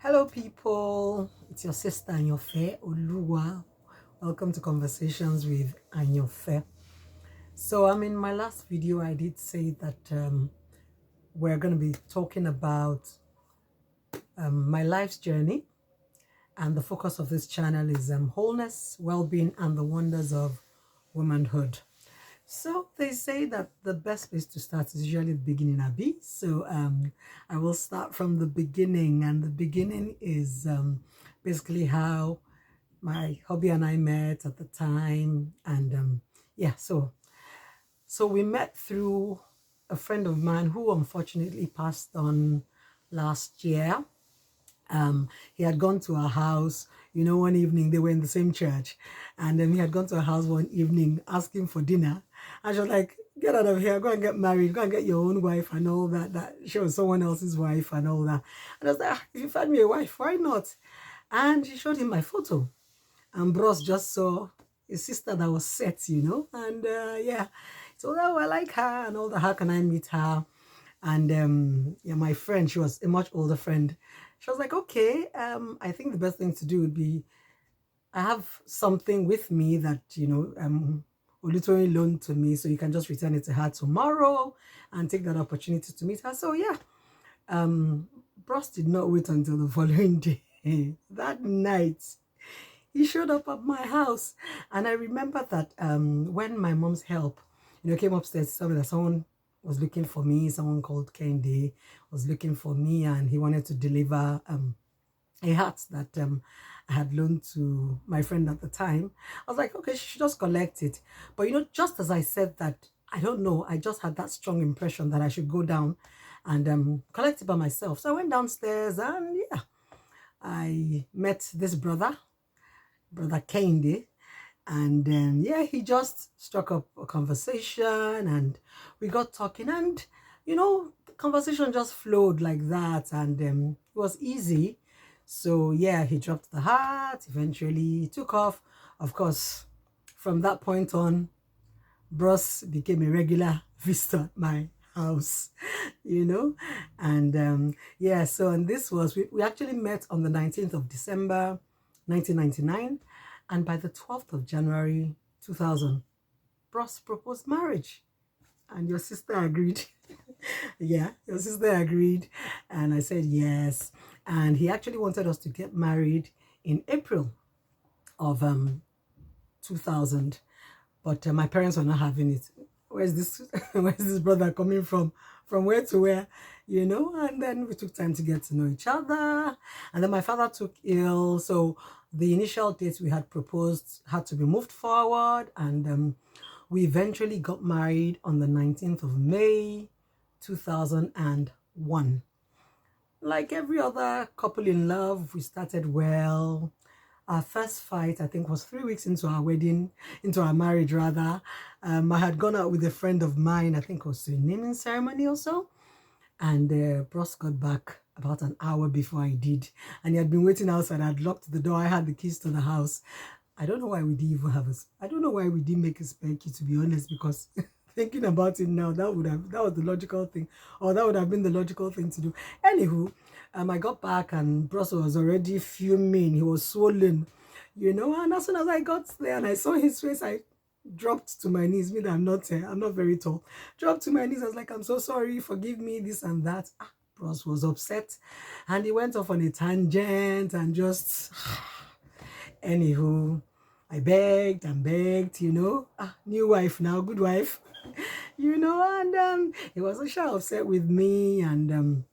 Hello, people. It's your sister Anyofe Oluwa. Welcome to Conversations with Anyofe. So, in my last video, I did say that we're going to be talking about my life's journey, and the focus of this channel is wholeness, well-being, and the wonders of womanhood. So they say that the best place to start is usually the beginning, Abby. So I will start from the beginning, and the beginning is basically how my hubby and I met at the time, and yeah, so we met through a friend of mine who unfortunately passed on last year. He had gone to our house, one evening they were in the same church, and then he had gone to our house one evening asking for dinner. And she was like, "Get out of here, go and get married, go and get your own wife," and all that. That she was someone else's wife and all that. And I was like, "If you find me a wife, why not?" And she showed him my photo, and Bros just saw his sister that was set, and yeah, so oh, I like her and all that. How can I meet her? And yeah, my friend, she was a much older friend. She was like, "Okay, I think the best thing to do would be I have something with me that Olutoyin loaned to me, so you can just return it to her tomorrow and take that opportunity to meet her." So yeah, Bros did not wait until the following day. That night, he showed up at my house, and I remember that when my mom's help, came upstairs to tell me that someone was looking for me, someone called Kendi was looking for me, and he wanted to deliver a hat that I had loaned to my friend at the time. I was like, okay, she should just collect it. But just as I said that, I don't know, I just had that strong impression that I should go down and collect it by myself. So I went downstairs, and yeah, I met this brother Kendi. And then, yeah, he just struck up a conversation, and we got talking, and, the conversation just flowed like that, and it was easy. So, yeah, he dropped the hat, eventually took off. Of course, from that point on, Bros became a regular visitor at my house, and yeah, so, and this was, we actually met on the 19th of December, 1999, and by the 12th of January, 2000, Bros proposed marriage, and your sister agreed. Yeah, your sister agreed, and I said yes, and he actually wanted us to get married in April of 2000, but my parents were not having it. Where's this where's this brother coming from where to where, and then we took time to get to know each other, and then my father took ill, so the initial date we had proposed had to be moved forward, and we eventually got married on the 19th of May 2001. Like every other couple in love, we started well. Our first fight, I think, was 3 weeks into our wedding, into our marriage rather. I had gone out with a friend of mine, I think it was to a naming ceremony or so, and Bros got back about an hour before I did, and he had been waiting outside. I'd locked the door, I had the keys to the house. I don't know why we didn't even have I don't know why we didn't make a spare key, to be honest, because thinking about it now, that was the logical thing, or that would have been the logical thing to do. Anywho, I got back, and Bros was already fuming. He was swollen, and as soon as I got there and I saw his face, I dropped to my knees. Me that I'm not very tall. Dropped to my knees. I was like, "I'm so sorry, forgive me," this and that. Bros was upset, and he went off on a tangent and just anywho, I begged and begged, new wife now, good wife, and he was so sure upset with me, and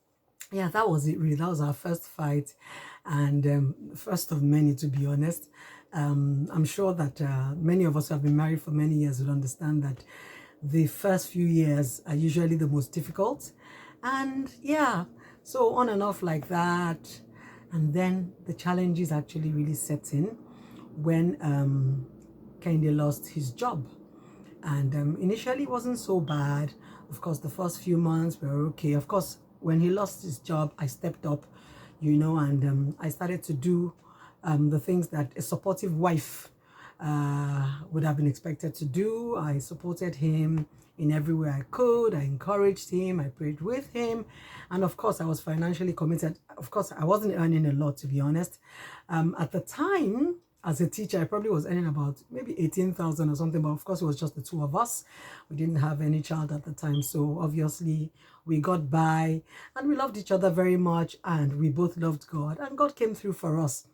yeah, that was it really. That was our first fight, and first of many, to be honest. I'm sure that many of us who have been married for many years will understand that the first few years are usually the most difficult, and yeah, so on and off like that, and then the challenges actually really set in when Kende lost his job. And initially it wasn't so bad. Of course, the first few months were okay. Of course, when he lost his job, I stepped up, and I started to do the things that a supportive wife would have been expected to do. I supported him in every way I could. I encouraged him. I prayed with him. And of course, I was financially committed. Of course, I wasn't earning a lot, to be honest. At the time, as a teacher, I probably was earning about maybe 18,000 or something. But of course, it was just the two of us. We didn't have any child at the time. So obviously, we got by and we loved each other very much. And we both loved God. And God came through for us.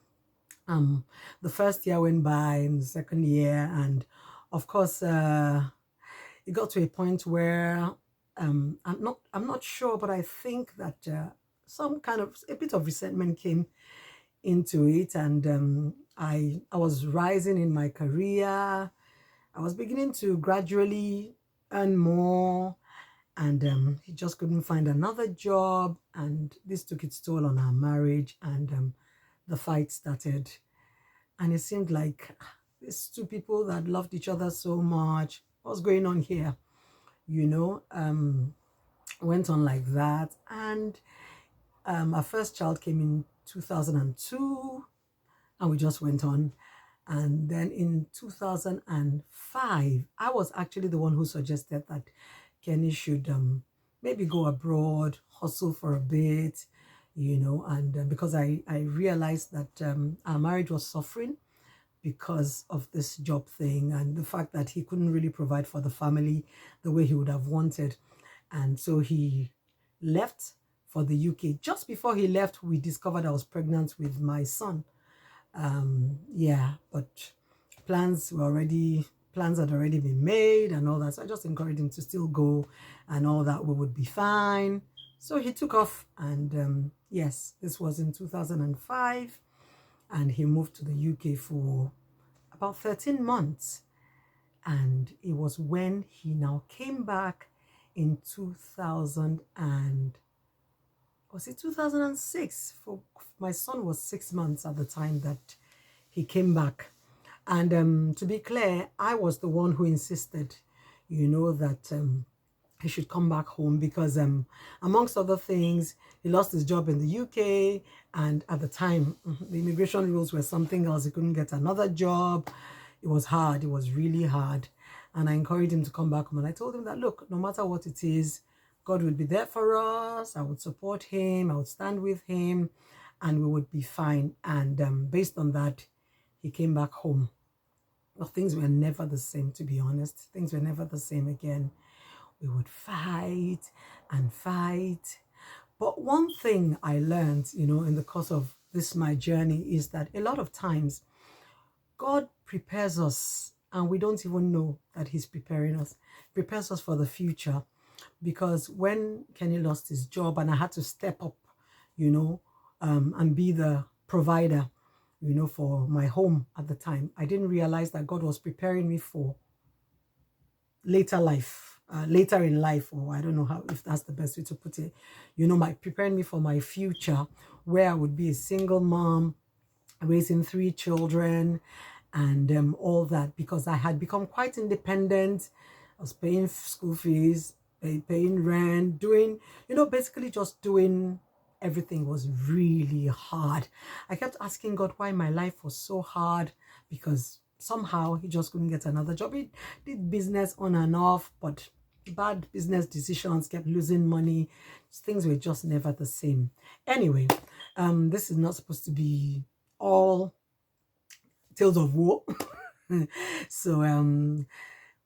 The first year went by, and the second year, and of course, it got to a point where I'm not sure, but I think that some kind of a bit of resentment came into it, and I was rising in my career. I was beginning to gradually earn more, and he just couldn't find another job, and this took its toll on our marriage, and the fight started. And it seemed like these two people that loved each other so much, what's going on here? You know, went on like that. And our first child came in 2002, and we just went on. And then in 2005, I was actually the one who suggested that Kenny should maybe go abroad, hustle for a bit, you know, and because I realized that our marriage was suffering because of this job thing and the fact that he couldn't really provide for the family the way he would have wanted. And so he left for the UK. Just before he left, we discovered I was pregnant with my son. Yeah, but plans had already been made and all that. So I just encouraged him to still go and all that. We would be fine. So he took off, and yes, this was in 2005, and he moved to the UK for about 13 months. And it was when he now came back in 2000 and was it 2006? For my son was 6 months at the time that he came back. And to be clear, I was the one who insisted, you know, that he should come back home because amongst other things, he lost his job in the UK, and at the time the immigration rules were something else. He couldn't get another job. It was hard. It was really hard. And I encouraged him to come back home, and I told him that, look, no matter what it is, God will be there for us. I would support him. I would stand with him, and we would be fine. And based on that, he came back home. Well, things were never the same, to be honest. Things were never the same again. We would fight and fight. But one thing I learned, you know, in the course of this, my journey, is that a lot of times God prepares us and we don't even know that he's preparing us, prepares us for the future. Because when Kenny lost his job and I had to step up, you know, and be the provider, you know, for my home at the time, I didn't realize that God was preparing me for later in life, or I don't know how, if that's the best way to put it, you know, preparing me for my future, where I would be a single mom, raising 3 children, and all that, because I had become quite independent. I was paying school fees, paying rent, doing, you know, basically just doing everything. Was really hard. I kept asking God why my life was so hard, because somehow he just couldn't get another job. He did business on and off, but bad business decisions, kept losing money. Things were just never the same. Anyway, this is not supposed to be all tales of woe. So on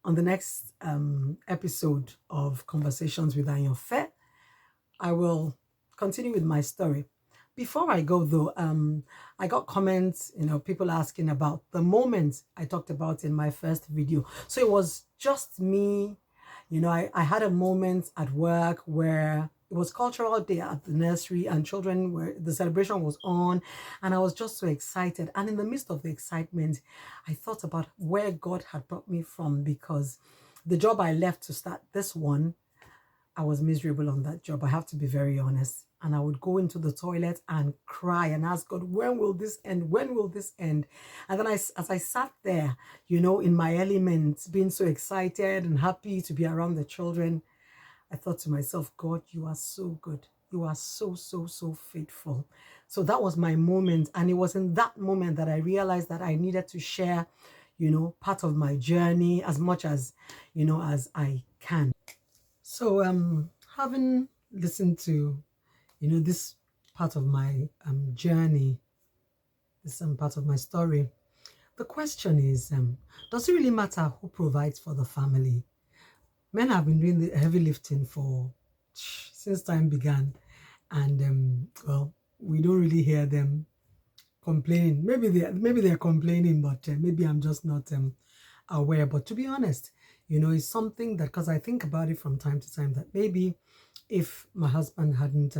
the next episode of Conversations with Ayanfe, I will continue with my story. Before I go though, I got comments, you know, people asking about the moment I talked about in my first video. So it was just me, you know, I had a moment at work where it was cultural day at the nursery and the celebration was on, and I was just so excited. And in the midst of the excitement, I thought about where God had brought me from, because the job I left to start this one, I was miserable on that job. I have to be very honest. And I would go into the toilet and cry and ask God, when will this end? When will this end? And then as I sat there, you know, in my element, being so excited and happy to be around the children, I thought to myself, God, you are so good. You are so, so, so faithful. So that was my moment. And it was in that moment that I realized that I needed to share, part of my journey as much as, as I can. So, having listened to, this part of my journey, this part of my story, the question is, does it really matter who provides for the family? Men have been doing the heavy lifting since time began, and well, we don't really hear them complaining. Maybe they're complaining, but maybe I'm just not aware. But to be honest, it's something that, because I think about it from time to time, that maybe if my husband hadn't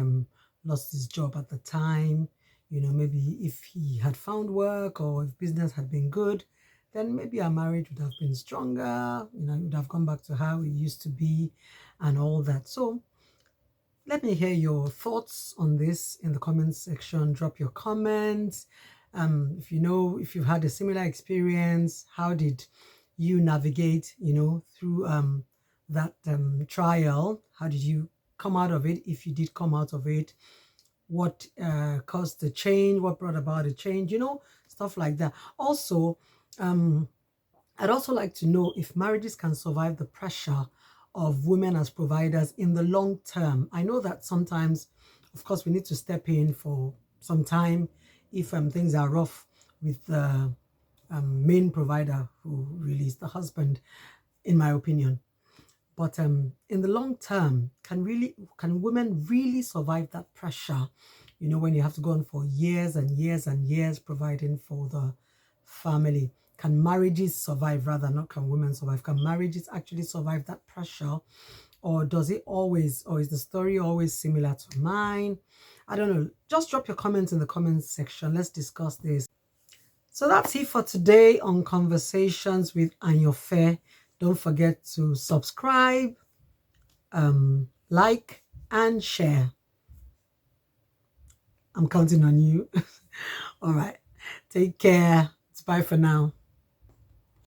lost his job at the time, maybe if he had found work or if business had been good, then maybe our marriage would have been stronger, it would have gone back to how it used to be and all that. So let me hear your thoughts on this in the comments section. Drop your comments. If you've had a similar experience, how did you navigate, through that trial? How did you come out of it? If you did come out of it, what caused the change? What brought about the change? Stuff like that. Also, I'd also like to know if marriages can survive the pressure of women as providers in the long term. I know that sometimes, of course, we need to step in for some time if things are rough with the main provider, who really is the husband, in my opinion. But in the long term, can women really survive that pressure? When you have to go on for years and years and years providing for the family. Can marriages survive? Rather, not can women survive. Can marriages actually survive that pressure? Or is the story always similar to mine? I don't know. Just drop your comments in the comments section. Let's discuss this. So that's it for today on Conversations with Anyofe. Don't forget to subscribe, like, and share. I'm counting on you. All right. Take care. It's bye for now.